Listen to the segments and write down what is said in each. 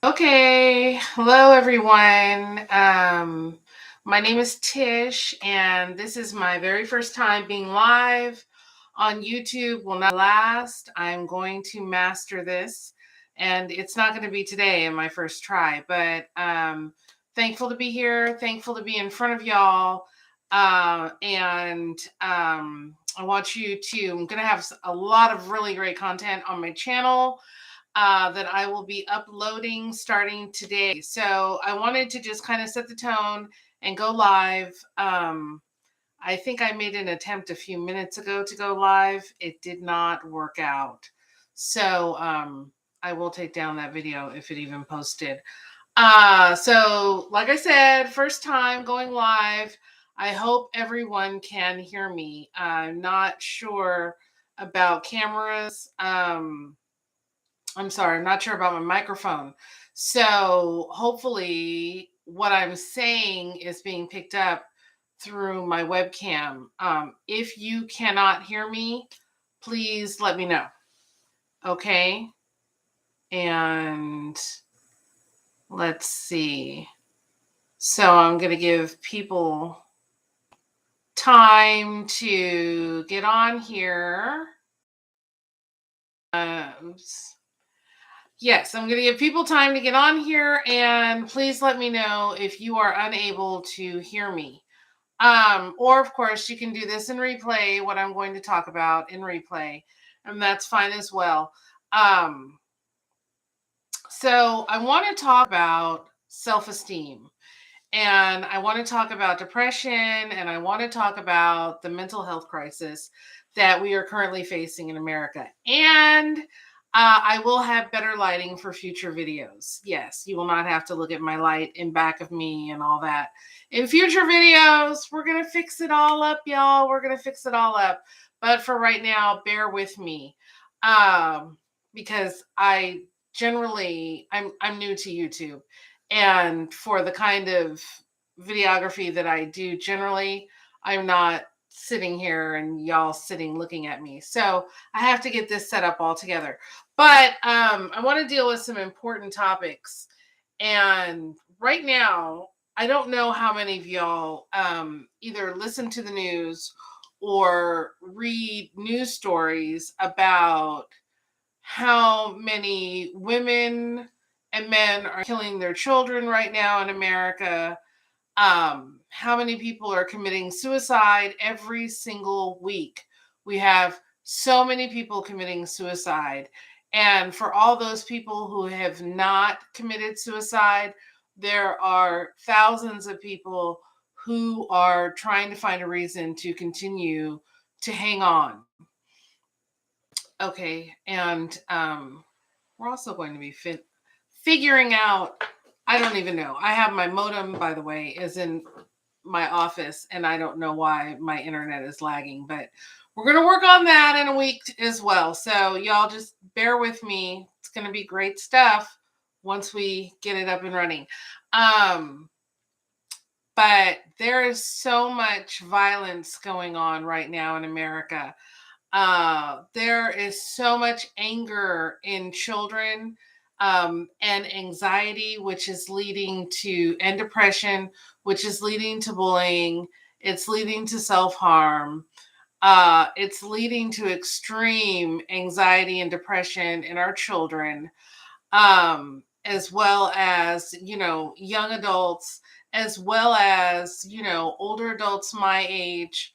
Okay, hello everyone. My name is Tish, and this is my very first time being live on YouTube. Will not last. I'm going to master this, and it's not going to be today in my first try, but thankful to be here, thankful to be in front of y'all. And I want you to, I'm going to have a lot of really great content on my channel that I will be uploading starting today. So I wanted to just kind of set the tone and go live. I think I made an attempt a few minutes ago to go live. It did not work out. So I will take down that video if it even posted. So like I said, first time going live. I hope everyone can hear me. I'm not sure about cameras. I'm sorry, I'm not sure about my microphone. So hopefully what I'm saying is being picked up through my webcam. If you cannot hear me, please let me know. Okay. And let's see. So I'm going to give people time to get on here. Oops. Yes, I'm going to give people time to get on here, and please let me know if you are unable to hear me. Or, of course, you can do this in replay, what I'm going to talk about in replay, and that's fine as well. So I want to talk about self-esteem, and I want to talk about depression, and I want to talk about the mental health crisis that we are currently facing in America. And I will have better lighting for future videos. Yes, you will not have to look at my light in back of me and all that. In future videos, we're going to fix it all up, y'all. We're going to fix it all up. But for right now, bear with me. Because I'm new to YouTube. And for the kind of videography that I do generally, I'm not sitting here and y'all sitting looking at me. So I have to get this set up all together. But I want to deal with some important topics. And right now, I don't know how many of y'all either listen to the news or read news stories about how many women and men are killing their children right now in America. How many people are committing suicide every single week? We have so many people committing suicide. And for all those people who have not committed suicide, there are thousands of people who are trying to find a reason to continue to hang on. Okay, and we're also going to be figuring out, I don't even know. I have my modem, by the way, is in my office, and I don't know why my internet is lagging, but we're going to work on that in a week as well. So y'all just bear with me. It's going to be great stuff once we get it up and running. But there is so much violence going on right now in America. There is so much anger in children and anxiety, which is leading to, and depression, which is leading to bullying. It's leading to self-harm. It's leading to extreme anxiety and depression in our children, as well as, young adults, as well as, older adults my age.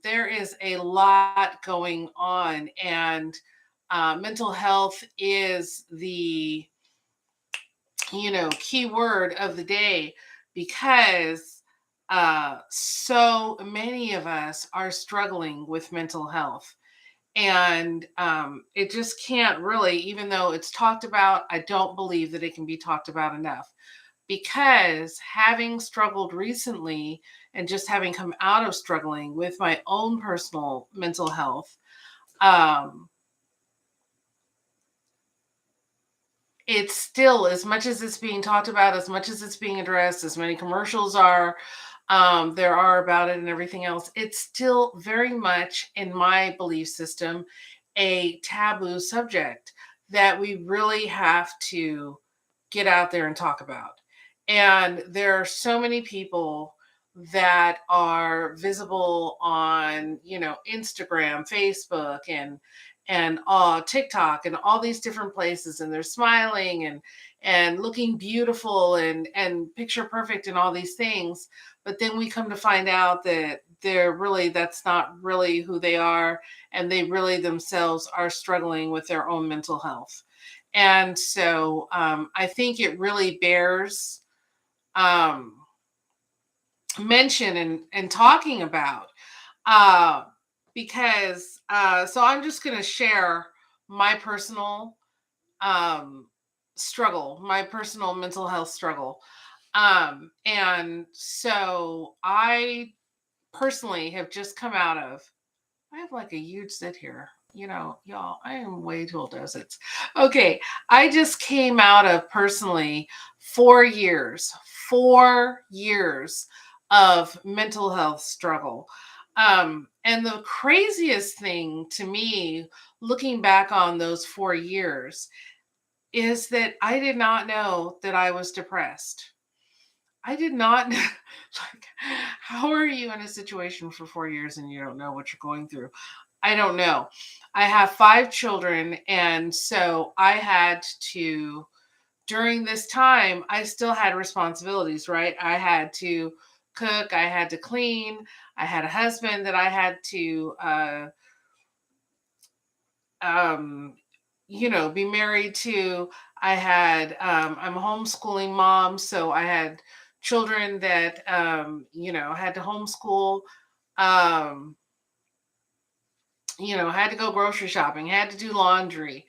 There is a lot going on, and mental health is the key word of the day, because so many of us are struggling with mental health. And it just can't really, even though it's talked about, I don't believe that it can be talked about enough, because having struggled recently and just having come out of struggling with my own personal mental health, it's still, as much as it's being talked about, as much as it's being addressed, as many commercials are there are about it and everything else, it's still very much, in my belief system, a taboo subject that we really have to get out there and talk about. And there are so many people that are visible on, Instagram, Facebook, and TikTok and all these different places, and they're smiling and looking beautiful and picture perfect and all these things. But then we come to find out that that's not really who they are, and they really themselves are struggling with their own mental health. And so I think it really bears um, mention and talking about, uh, because so I'm just going to share my personal um, struggle, my personal mental health struggle. And so I personally have just come out of, I have like a huge sit here. Y'all, I am way too old to sit. Okay. I just came out of personally 4 years, 4 years of mental health struggle. And the craziest thing to me, looking back on those 4 years, is that I did not know that I was depressed. I did not like, how are you in a situation for 4 years and you don't know what you're going through? I don't know. I have 5 children. And so I had to, during this time, I still had responsibilities, right? I had to cook, I had to clean, I had a husband that I had to, um, be married to. I'm a homeschooling mom. So I had children that, had to homeschool. Um, had to go grocery shopping, had to do laundry,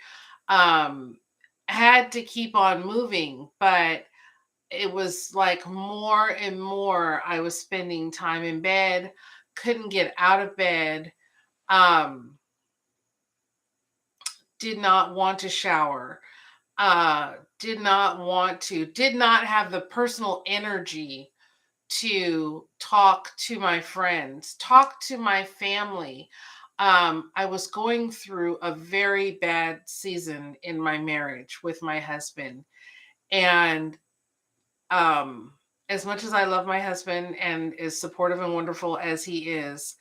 um, had to keep on moving. But it was like more and more I was spending time in bed, couldn't get out of bed, um, did not want to shower, did not have the personal energy to talk to my friends, talk to my family. I was going through a very bad season in my marriage with my husband. And um, as much as I love my husband and as supportive and wonderful as he is,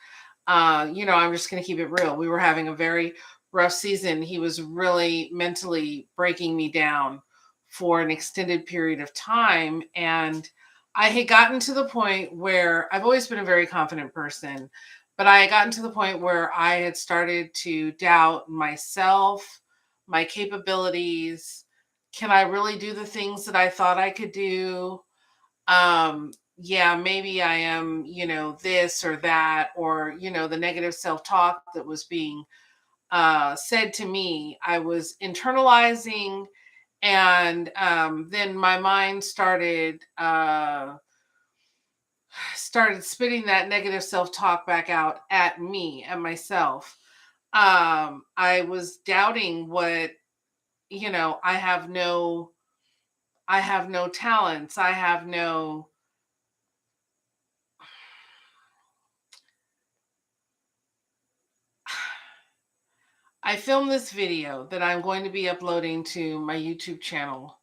I'm just going to keep it real. We were having a very rough season. He was really mentally breaking me down for an extended period of time. And I had gotten to the point where I've always been a very confident person, but I had gotten to the point where I had started to doubt myself, my capabilities. Can I really do the things that I thought I could do? Yeah, maybe I am, this or that, or, the negative self-talk that was being said to me, I was internalizing. And then my mind started spitting that negative self-talk back out at me, at myself. I was doubting what, I have no talents. I filmed this video that I'm going to be uploading to my YouTube channel.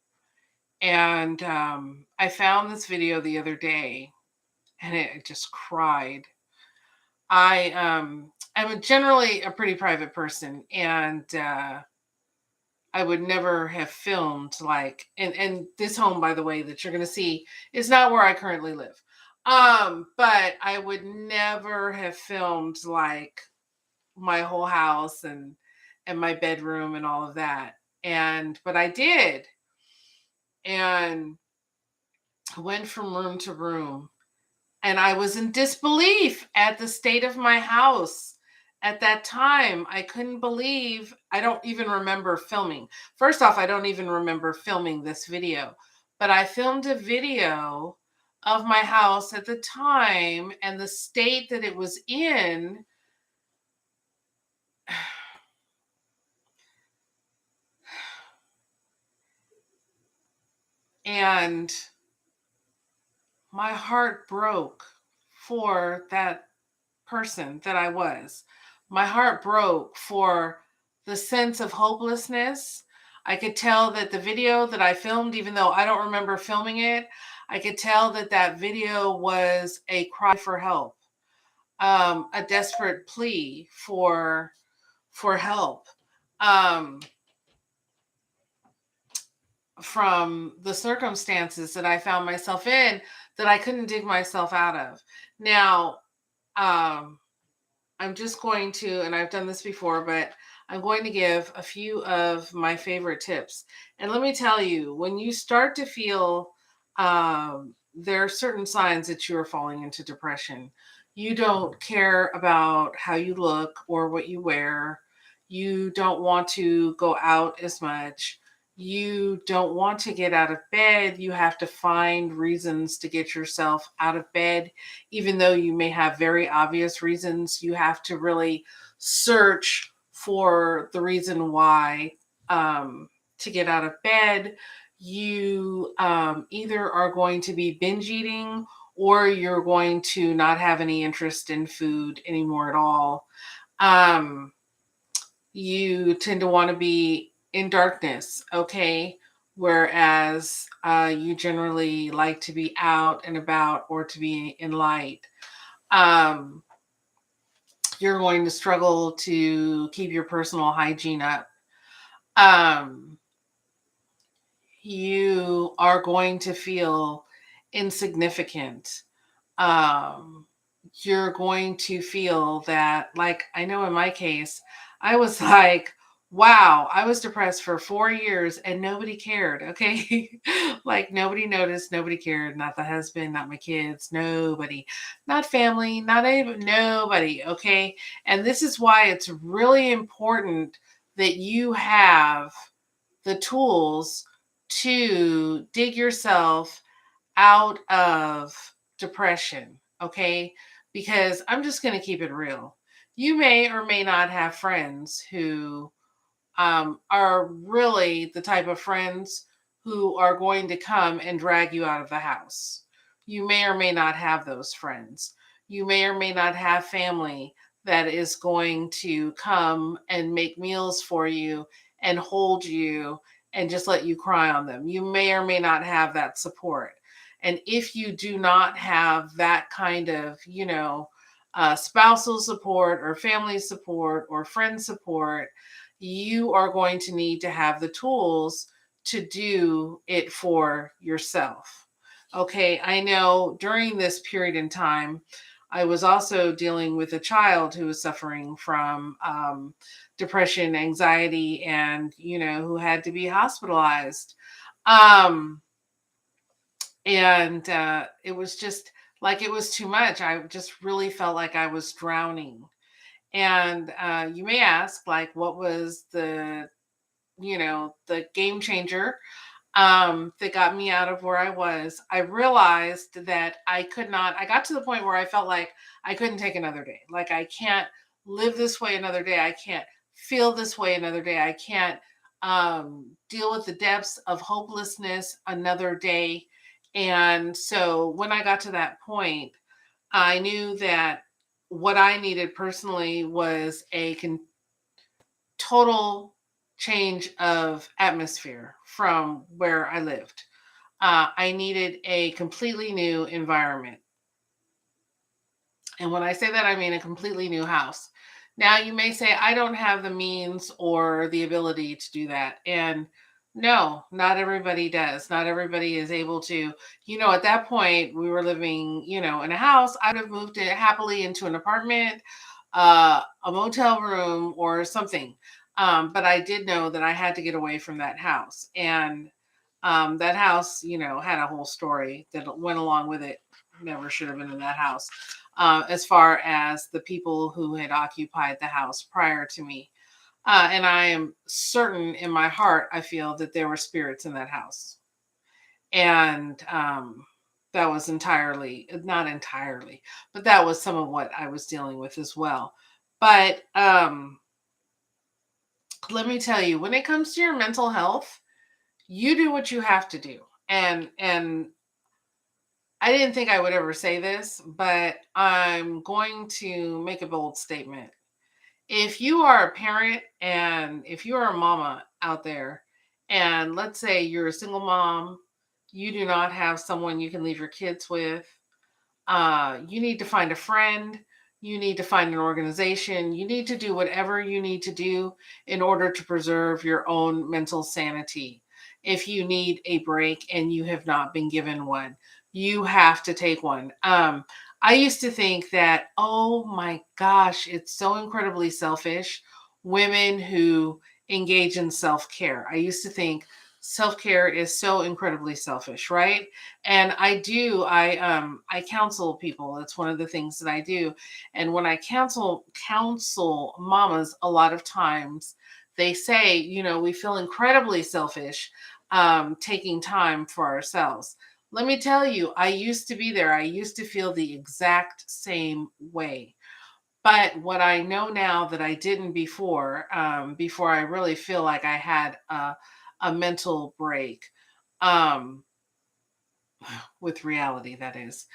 And I found this video the other day, and it just cried. I'm generally a pretty private person, and I would never have filmed like, and this home, by the way, that you're going to see is not where I currently live. But I would never have filmed like my whole house and my bedroom and all of that. And but I did, and went from room to room, and I was in disbelief at the state of my house at that time. I couldn't believe, I don't even remember filming. First off, I don't even remember filming this video, but I filmed a video of my house at the time and the state that it was in. And my heart broke for that person that I was. My heart broke for the sense of hopelessness. I could tell that the video that I filmed, even though I don't remember filming it, I could tell that that video was a cry for help, a desperate plea for help, um, from the circumstances that I found myself in that I couldn't dig myself out of. Now, um, I'm just going to, and I've done this before, but I'm going to give a few of my favorite tips. And let me tell you, when you start to feel there are certain signs that you are falling into depression. You don't care about how you look or what you wear. You don't want to go out as much. You don't want to get out of bed. You have to find reasons to get yourself out of bed even though you may have very obvious reasons, you have to really search for the reason why, to get out of bed. You either are going to be binge eating or you're going to not have any interest in food anymore at all. Um, you tend to want to be in darkness, okay? Whereas you generally like to be out and about or to be in light. um, you're going to struggle to keep your personal hygiene up. Um, you are going to feel insignificant. um, you're going to feel that, like, I know in my case, I was like, wow, I was depressed for 4 years and nobody cared. Okay. Like, nobody noticed, nobody cared, not the husband, not my kids, nobody, not family, not even nobody. Okay. And this is why it's really important that you have the tools to dig yourself out of depression, okay? Because I'm just going to keep it real. You may or may not have friends who are really the type of friends who are going to come and drag you out of the house. You may or may not have those friends. You may or may not have family that is going to come and make meals for you and hold you and just let you cry on them. You may or may not have that support. And if you do not have that kind of, spousal support or family support or friend support, you are going to need to have the tools to do it for yourself. Okay, I know during this period in time, I was also dealing with a child who was suffering from depression, anxiety, and, who had to be hospitalized. Um, and it was just like it was too much. I just really felt like I was drowning. And you may ask, like, what was the game changer that got me out of where I was? I realized that I got to the point where I felt like I couldn't take another day. Like, I can't live this way another day. I can't feel this way another day. I can't deal with the depths of hopelessness another day. And so when I got to that point, I knew that what I needed personally was a total change of atmosphere from where I lived. I needed a completely new environment. And when I say that, I mean a completely new house. Now, you may say, I don't have the means or the ability to do that. And no, not everybody does. Not everybody is able to. At that point, we were living, in a house. I would have moved it happily into an apartment, a motel room, or something. But I did know that I had to get away from that house. And that house, had a whole story that went along with it. Never should have been in that house. As far as the people who had occupied the house prior to me. And I am certain in my heart, I feel that there were spirits in that house. And that was not entirely, but that was some of what I was dealing with as well. But let me tell you, when it comes to your mental health, you do what you have to do. And I didn't think I would ever say this, but I'm going to make a bold statement. If you are a parent and if you are a mama out there And let's say you're a single mom, you do not have someone you can leave your kids with. You need to find a friend. You need to find an organization. You need to do whatever you need to do in order to preserve your own mental sanity. If you need a break and you have not been given one, you have to take one. I used to think that, oh my gosh, it's so incredibly selfish. Women who engage in self care. I used to think self care is so incredibly selfish, right? And I counsel people. That's one of the things that I do. And when I counsel mamas, a lot of times they say, we feel incredibly selfish taking time for ourselves. Let me tell you, I used to be there. I used to feel the exact same way. But what I know now that I didn't before, before I really feel like I had a mental break, um, with reality, that is.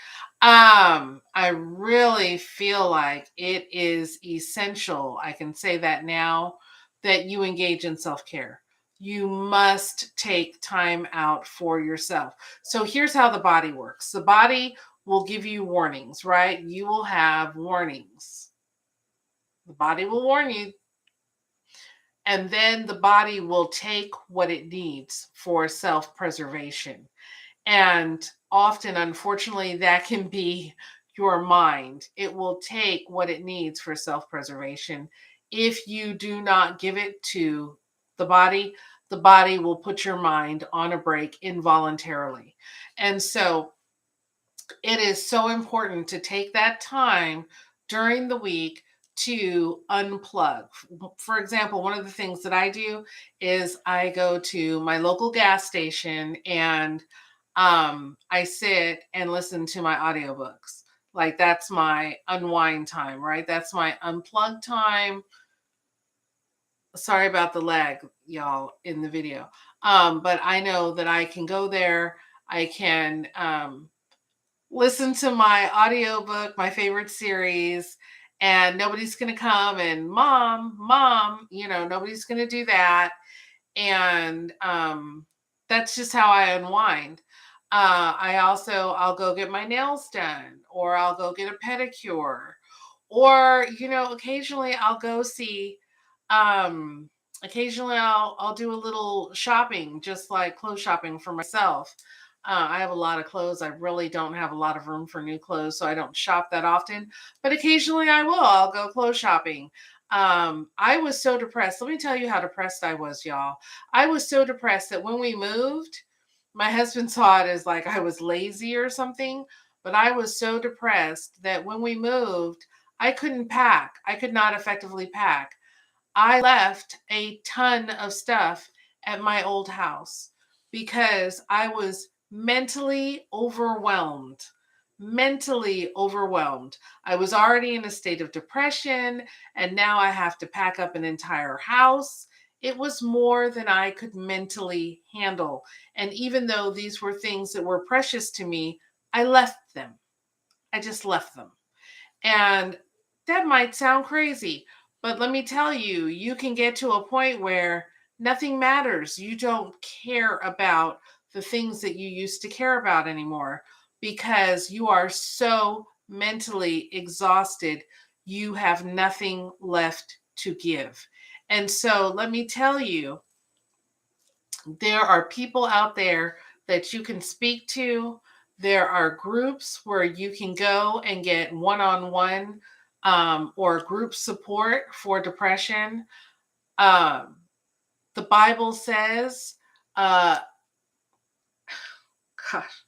I really feel like it is essential, I can say that now, that you engage in self-care. You must take time out for yourself. So here's how the body works. The body will give you warnings, right? You will have warnings. The body will warn you, and then the body will take what it needs for self-preservation. And often, unfortunately, that can be your mind. It will take what it needs for self preservation. If you do not give it to the body will put your mind on a break involuntarily. And so it is so important to take that time during the week to unplug. For example, one of the things that I do is I go to my local gas station and I sit and listen to my audiobooks. Like that's my unwind time, right? That's my unplug time. Sorry about the lag, y'all, in the video. But I know that I can go there. I can listen to my audiobook, my favorite series, and nobody's going to come and mom, nobody's going to do that. And that's just how I unwind. I'll go get my nails done, or I'll go get a pedicure, or occasionally I'll go see. Um, Occasionally I'll do a little shopping, just like clothes shopping for myself. I have a lot of clothes. I really don't have a lot of room for new clothes, so I don't shop that often. But occasionally I will. I'll go clothes shopping. I was so depressed. Let me tell you how depressed I was, y'all. I was so depressed that when we moved, my husband saw it as like I was lazy or something, but I was so depressed that when we moved, I couldn't pack. I could not effectively pack. I left a ton of stuff at my old house because I was mentally overwhelmed. Mentally overwhelmed. I was already in a state of depression, and now I have to pack up an entire house. It was more than I could mentally handle. And even though these were things that were precious to me, I left them. I just left them. And that might sound crazy, but let me tell you, you can get to a point where nothing matters. You don't care about the things that you used to care about anymore because you are so mentally exhausted. You have nothing left to give. And so let me tell you, there are people out there that you can speak to. There are groups where you can go and get one-on-one or group support for depression. Um, the Bible says, uh, gosh,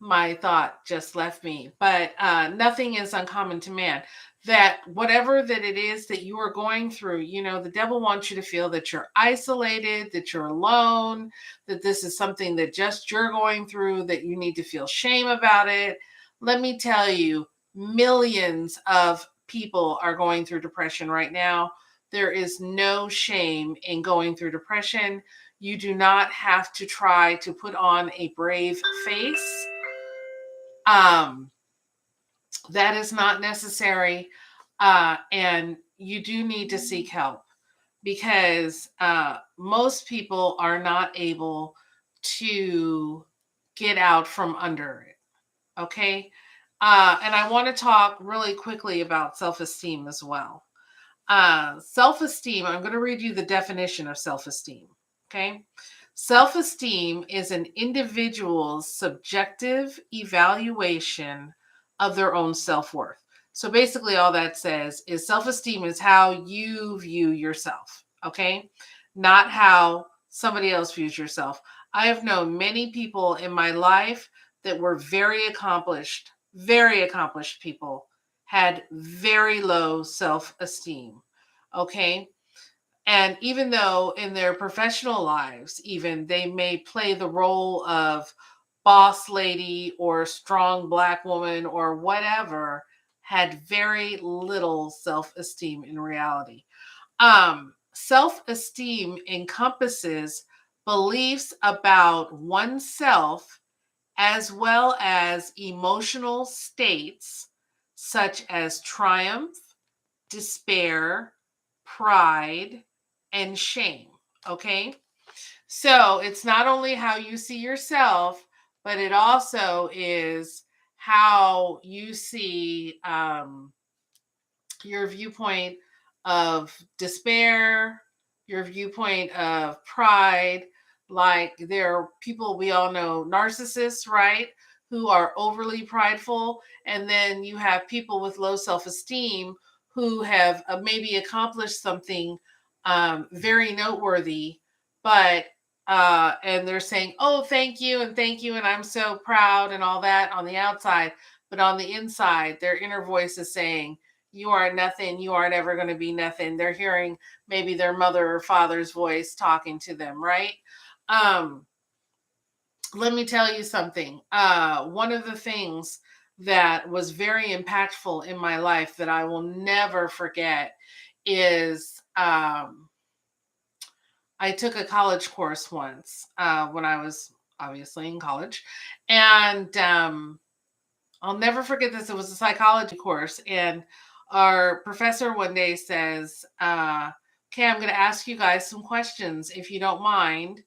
my thought just left me, but nothing is uncommon to man. That whatever that it is that you are going through, the devil wants you to feel that you're isolated, that you're alone, that this is something that just you're going through, that you need to feel shame about it. Let me tell you, millions of people are going through depression right now. There is no shame in going through depression. You do not have to try to put on a brave face. um that is not necessary, and you do need to seek help. because most people are not able to get out from under it. Okay. And I want to talk really quickly about self esteem as well. Self esteem, I'm going to read you the definition of self esteem. Okay. Self esteem is an individual's subjective evaluation of their own self worth. So basically, all that says is self esteem is how you view yourself. Okay. Not how somebody else views yourself. I have known many people in my life that were very accomplished people, had very low self esteem. Okay. And even though in their professional lives, even they may play the role of boss lady or strong black woman or whatever, had very little self esteem in reality. Self esteem encompasses beliefs about oneself as well as emotional states such as triumph, despair, pride, and shame. Okay. So it's not only how you see yourself, but it also is how you see your viewpoint of despair, your viewpoint of pride. Like there are people we all know, narcissists, right? Who are overly prideful. And then you have people with low self esteem who have maybe accomplished something very noteworthy, but and they're saying, oh, thank you, and thank you, and I'm so proud, and all that on the outside. But on the inside, their inner voice is saying, you are nothing, you are never going to be nothing. They're hearing maybe their mother or father's voice talking to them, right? um Let me tell you something. One of the things that was very impactful in my life that I will never forget is I took a college course once when I was obviously in college, and I'll never forget this. It was a psychology course, and our professor one day says, "Okay, I'm going to ask you guys some questions, if you don't mind.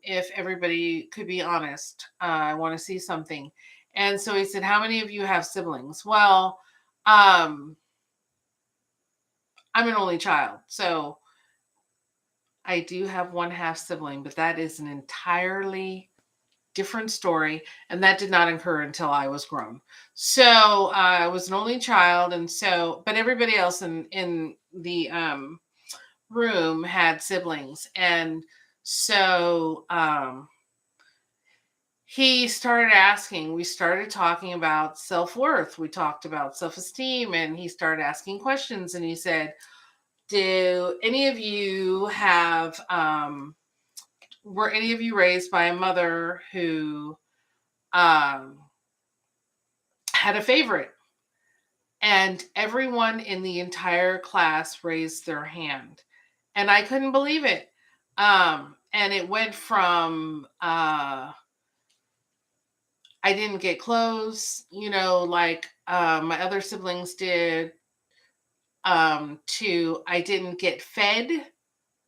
If everybody could be honest, I want to see something." And so he said, "How many of you have siblings?" Well, um, I'm an only child, so I do have one half sibling, but that is an entirely different story, and that did not occur until I was grown. So I was an only child, and so but everybody else in the room had siblings, and so he started asking. We started talking about self worth. We talked about self esteem, and he started asking questions. And he said, "Do any of you have were any of you raised by a mother who?" Um, had a favorite, and everyone in the entire class raised their hand, and I couldn't believe it. And it went from I didn't get clothes, like my other siblings did, to I didn't get fed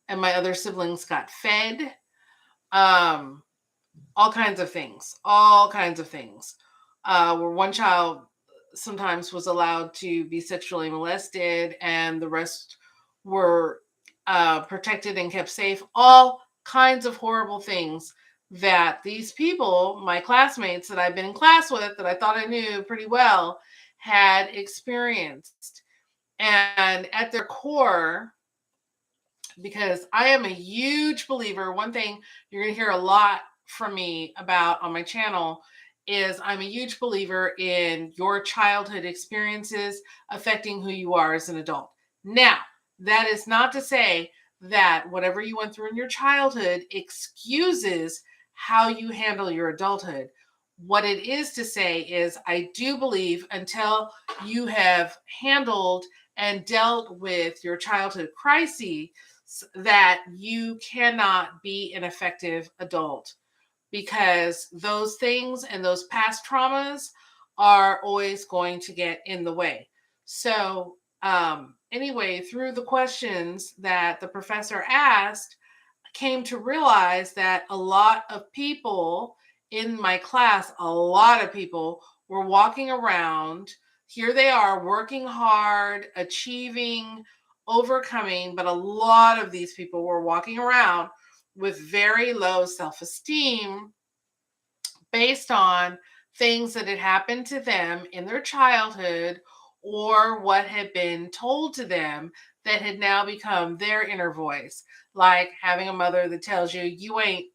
and my other siblings got fed. um all kinds of things, where one child sometimes was allowed to be sexually molested and the rest were protected and kept safe. All kinds of horrible things that these people, my classmates that I've been in class with, that I thought I knew pretty well, had experienced. And at their core, because I am a huge believer. One thing you're going to hear a lot from me about on my channel is I'm a huge believer in your childhood experiences affecting who you are as an adult. Now, that is not to say that whatever you went through in your childhood excuses how you handle your adulthood. What it is to say is, I do believe until you have handled and dealt with your childhood crises, that you cannot be an effective adult, because those things and those past traumas are always going to get in the way. So Anyway, through the questions that the professor asked, I came to realize that a lot of people in my class, a lot of people were walking around. Here they are working hard, achieving, overcoming, but a lot of these people were walking around with very low self esteem based on things that had happened to them in their childhood or what had been told to them that had now become their inner voice, like having a mother that tells you you ain't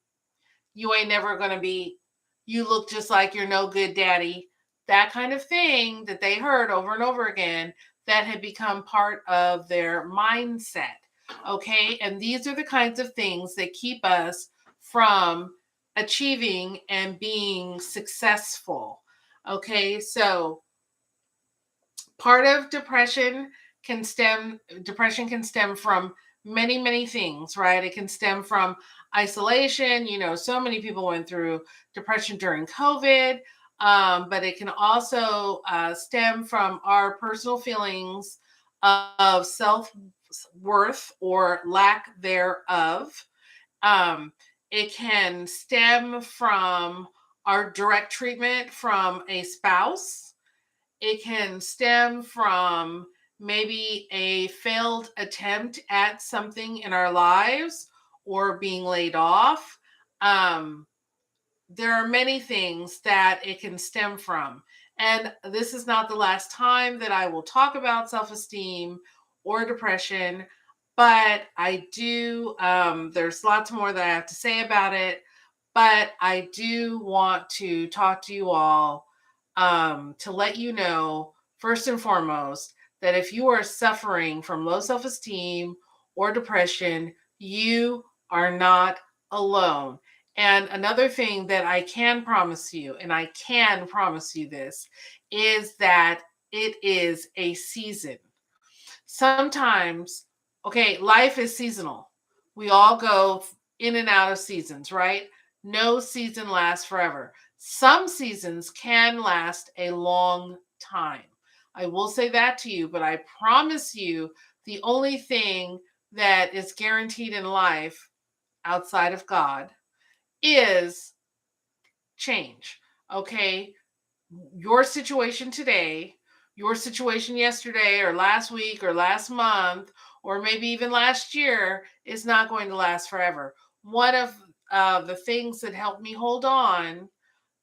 never going to be, you look just like you're no good daddy, that kind of thing that they heard over and over again that had become part of their mindset. Okay, and these are the kinds of things that keep us from achieving and being successful. Okay, so part of depression can stem from many things, right? It can stem from isolation. So many people went through depression during COVID. But it can also stem from our personal feelings of self-worth or lack thereof. um, it can stem from our direct treatment from a spouse. It can stem from maybe a failed attempt at something in our lives or being laid off. Um, there are many things that it can stem from. And this is not the last time that I will talk about self esteem or depression, but I do, there's lots more that I have to say about it. But I do want to talk to you all to let you know, first and foremost, that if you are suffering from low self esteem or depression, you are not alone. And another thing that I can promise you, and I can promise you this, is that it is a season. Sometimes, okay, life is seasonal. We all go in and out of seasons, right? No season lasts forever. Some seasons can last a long time. I will say that to you, but I promise you the only thing that is guaranteed in life outside of God is change. Okay? Your situation today, your situation yesterday or last week or last month or maybe even last year is not going to last forever. One of the things that helped me hold on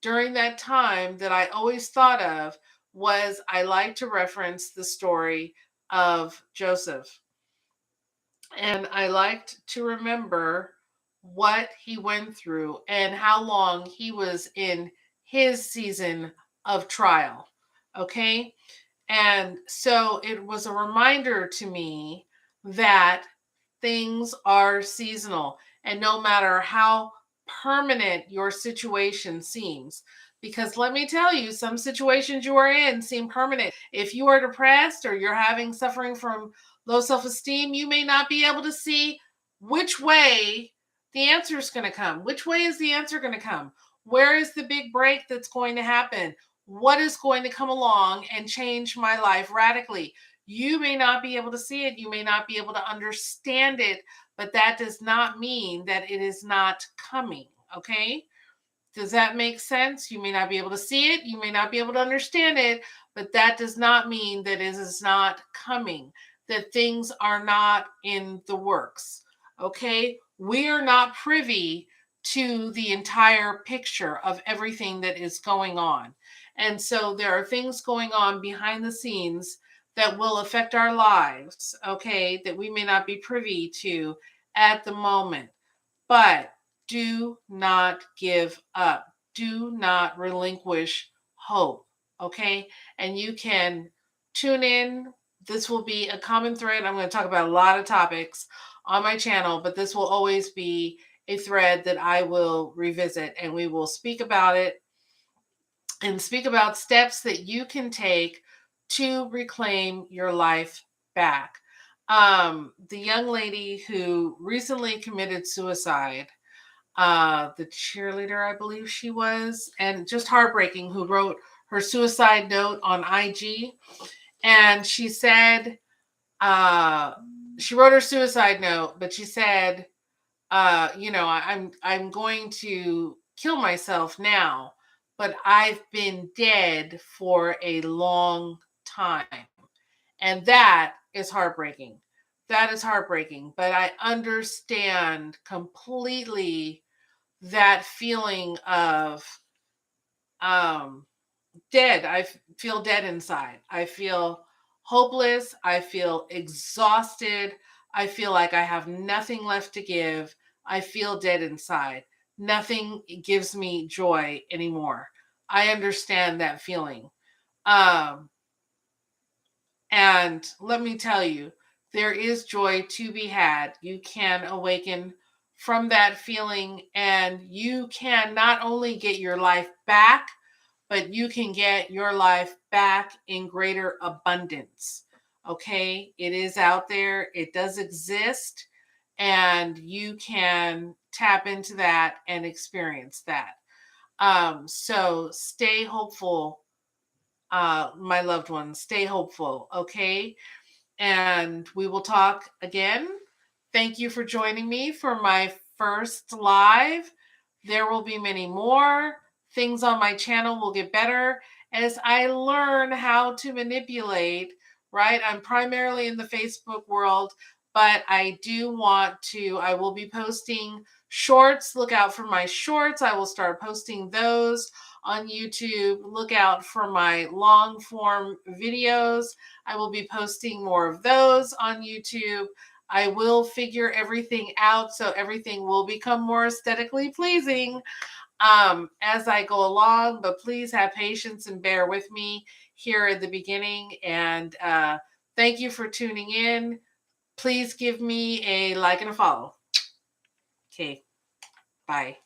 during that time that I always thought of was I like to reference the story of Joseph. And I liked to remember what he went through and how long he was in his season of trial. Okay. And so it was a reminder to me that things are seasonal, and no matter how permanent your situation seems, because let me tell you, some situations you are in seem permanent. If you are depressed or you're having suffering from low self-esteem, you may not be able to see which way the answer is going to come. Which way is the answer going to come? Where is the big break that's going to happen? What is going to come along and change my life radically? You may not be able to see it. You may not be able to understand it, but that does not mean that it is not coming. Okay. Does that make sense? You may not be able to see it. You may not be able to understand it, but that does not mean that it is not coming, that things are not in the works. Okay. We are not privy to the entire picture of everything that is going on. And so there are things going on behind the scenes that will affect our lives, okay, that we may not be privy to at the moment. But do not give up. Do not relinquish hope. Okay. And you can tune in. This will be a common thread. I'm going to talk about a lot of topics on my channel, but this will always be a thread that I will revisit, and we will speak about it and speak about steps that you can take to reclaim your life back. The young lady who recently committed suicide, the cheerleader, I believe she was, and just heartbreaking, who wrote her suicide note on IG. And she said, Uh, she wrote her suicide note, but she said, I'm going to kill myself now, but I've been dead for a long time. And that is heartbreaking. That is heartbreaking. But I understand completely that feeling of um, dead. Feel dead inside. I feel hopeless. I feel exhausted. I feel like I have nothing left to give. I feel dead inside. Nothing gives me joy anymore. I understand that feeling. Um, and let me tell you, there is joy to be had. You can awaken from that feeling, and you can not only get your life back, but you can get your life back in greater abundance. Okay? It is out there, it does exist, and you can tap into that and experience that. So stay hopeful, my loved ones. Stay hopeful, okay? And we will talk again. Thank you for joining me for my first live. There will be many more. Things on my channel will get better as I learn how to manipulate, right? I'm primarily in the Facebook world, but I will be posting shorts. Look out for my shorts. I will start posting those on YouTube. Look out for my long form videos. I will be posting more of those on YouTube. I will figure everything out so everything will become more aesthetically pleasing as I go along, but please have patience and bear with me here at the beginning. And thank you for tuning in. Please give me a like and a follow. Okay, bye.